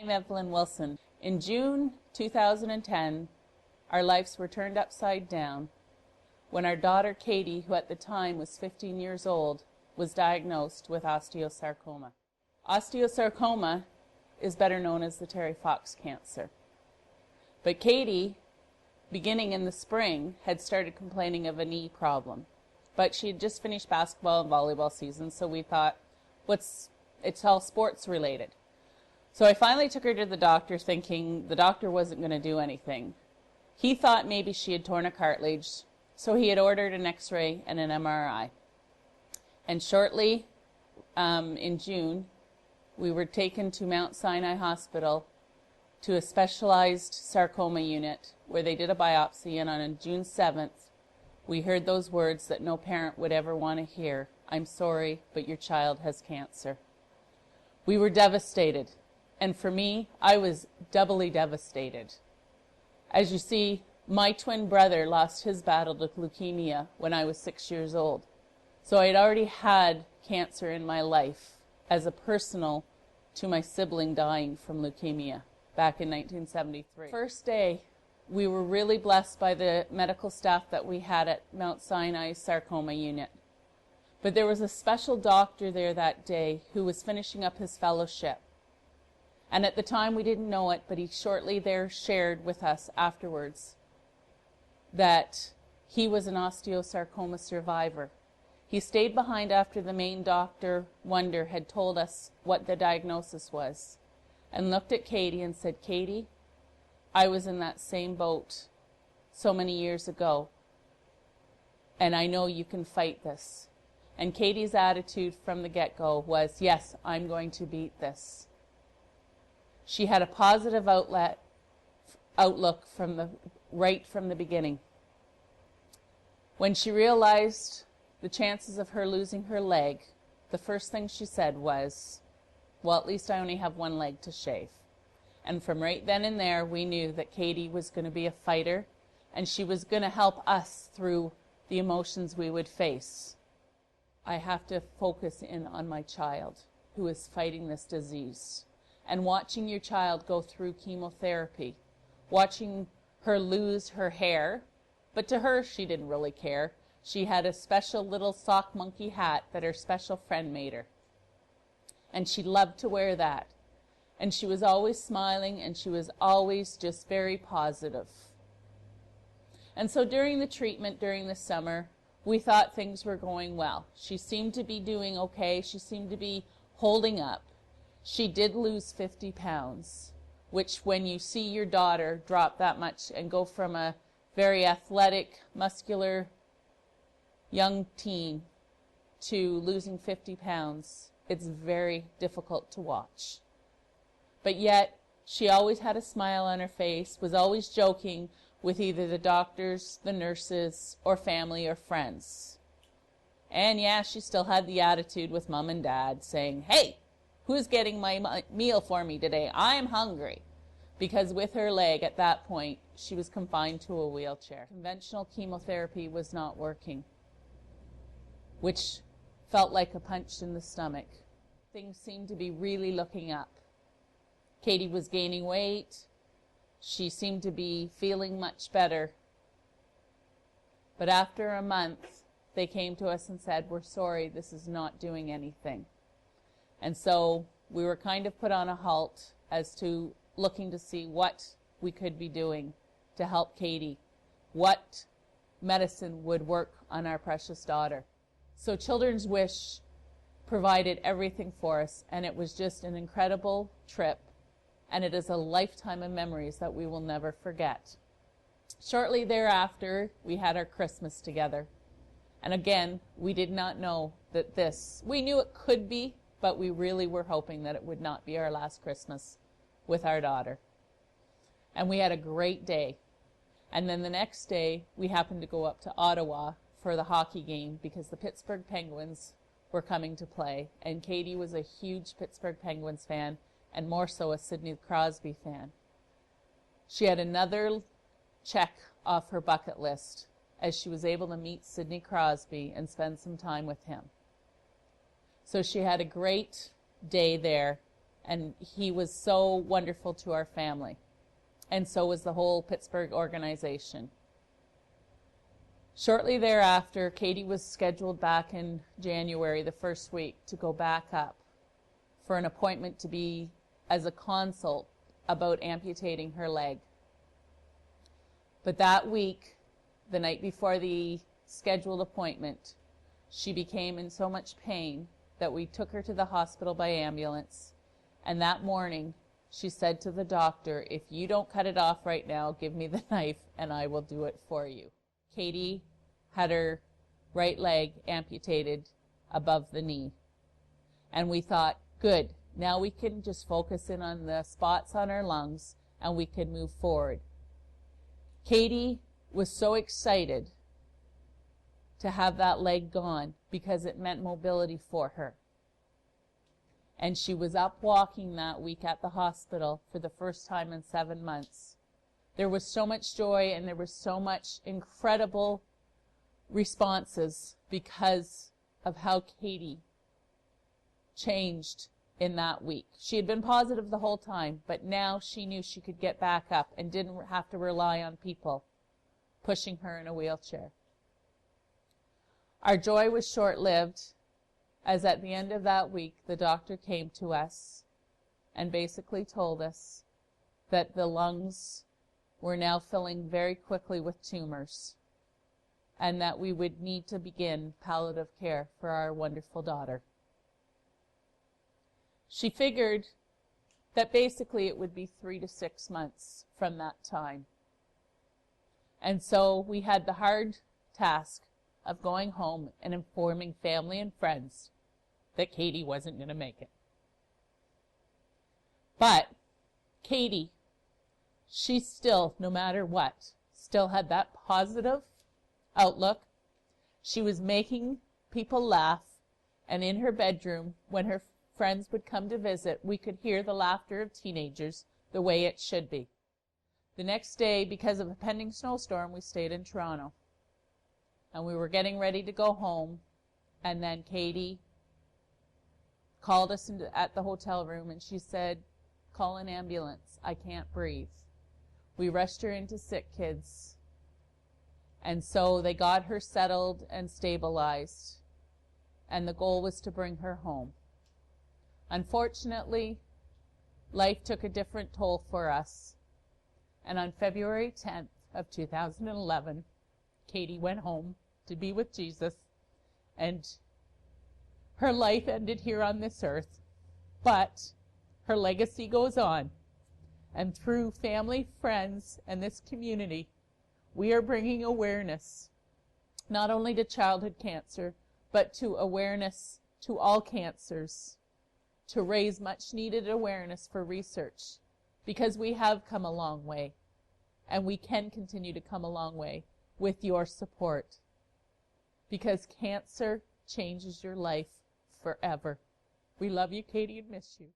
I'm Evelyn Wilson. In June 2010, our lives were turned upside down when our daughter Katie, who at the time was 15 years old, was diagnosed with osteosarcoma. Osteosarcoma is better known as the Terry Fox cancer. But Katie, beginning in the spring, had started complaining of a knee problem. But she had just finished basketball and volleyball season, so we thought, it's all sports related. So I finally took her to the doctor, thinking the doctor wasn't going to do anything. He thought maybe she had torn a cartilage, so he had ordered an X-ray and an MRI. And shortly in June, we were taken to Mount Sinai Hospital to a specialized sarcoma unit where they did a biopsy, and on June 7th, we heard those words that no parent would ever want to hear. I'm sorry, but your child has cancer. We were devastated. And for me, I was doubly devastated. As you see, my twin brother lost his battle with leukemia when I was 6 years old. So I had already had cancer in my life as a personal to my sibling dying from leukemia back in 1973. First day, we were really blessed by the medical staff that we had at Mount Sinai Sarcoma Unit. But there was a special doctor there that day who was finishing up his fellowship. And at the time we didn't know it, but he shortly there shared with us afterwards that he was an osteosarcoma survivor. He stayed behind after the main doctor, Wonder, had told us what the diagnosis was, and looked at Katie and said, Katie, I was in that same boat so many years ago, and I know you can fight this. And Katie's attitude from the get-go was, yes, I'm going to beat this. She had a positive outlook right from the beginning. When she realized the chances of her losing her leg, the first thing she said was, well, at least I only have one leg to shave. And from right then and there, we knew that Katie was going to be a fighter, and she was going to help us through the emotions we would face. I have to focus in on my child who is fighting this disease. And watching your child go through chemotherapy, watching her lose her hair, but to her, she didn't really care. She had a special little sock monkey hat that her special friend made her. And she loved to wear that. And she was always smiling, and she was always just very positive. And so during the treatment, during the summer, we thought things were going well. She seemed to be doing okay. She seemed to be holding up. She did lose 50 pounds, which when you see your daughter drop that much and go from a very athletic, muscular young teen to losing 50 pounds, it's very difficult to watch. But yet, she always had a smile on her face, was always joking with either the doctors, the nurses, or family or friends. And yeah, she still had the attitude with Mom and Dad saying, hey, who's getting my meal for me today? I'm hungry. Because with her leg at that point, she was confined to a wheelchair. Conventional chemotherapy was not working, which felt like a punch in the stomach. Things seemed to be really looking up. Katie was gaining weight. She seemed to be feeling much better. But after a month, they came to us and said, we're sorry, this is not doing anything. And so we were kind of put on a halt as to looking to see what we could be doing to help Katie, what medicine would work on our precious daughter. So Children's Wish provided everything for us, and it was just an incredible trip, and it is a lifetime of memories that we will never forget. Shortly thereafter, we had our Christmas together. And again, we did not know that we knew it could be, but we really were hoping that it would not be our last Christmas with our daughter. And we had a great day. And then the next day, we happened to go up to Ottawa for the hockey game because the Pittsburgh Penguins were coming to play. And Katie was a huge Pittsburgh Penguins fan, and more so a Sidney Crosby fan. She had another check off her bucket list as she was able to meet Sidney Crosby and spend some time with him. So she had a great day there, And he was so wonderful to our family. And so was the whole Pittsburgh organization. Shortly thereafter, Katie was scheduled back in January, the first week, to go back up for an appointment to be as a consult about amputating her leg. But that week, the night before the scheduled appointment, she became in so much pain that we took her to the hospital by ambulance. And that morning, she said to the doctor, "If you don't cut it off right now, give me the knife and I will do it for you." Katie had her right leg amputated above the knee. And we thought, good, now we can just focus in on the spots on her lungs and we can move forward. Katie was so excited to have that leg gone because it meant mobility for her. And she was up walking that week at the hospital for the first time in 7 months. There was so much joy and there was so much incredible responses because of how Katie changed in that week. She had been positive the whole time, but now she knew she could get back up and didn't have to rely on people pushing her in a wheelchair. Our joy was short-lived, as at the end of that week, the doctor came to us and basically told us that the lungs were now filling very quickly with tumors and that we would need to begin palliative care for our wonderful daughter. She figured that basically it would be 3 to 6 months from that time. And so we had the hard task of going home and informing family and friends that Katie wasn't going to make it. But Katie, she still, no matter what, still had that positive outlook. She was making people laugh, and in her bedroom, when her friends would come to visit, we could hear the laughter of teenagers the way it should be. The next day, because of a pending snowstorm, we stayed in Toronto. And we were getting ready to go home, and then Katie called us at the hotel room, and she said, "Call an ambulance. I can't breathe." We rushed her into Sick Kids, and so they got her settled and stabilized, and the goal was to bring her home. Unfortunately, life took a different toll for us, and on February 10th of 2011, Katie went home to be with Jesus, and her life ended here on this earth, but her legacy goes on. And through family, friends, and this community, we are bringing awareness, not only to childhood cancer, but to awareness to all cancers, to raise much needed awareness for research, because we have come a long way, and we can continue to come a long way with your support, because cancer changes your life forever. We love you, Katie, and miss you.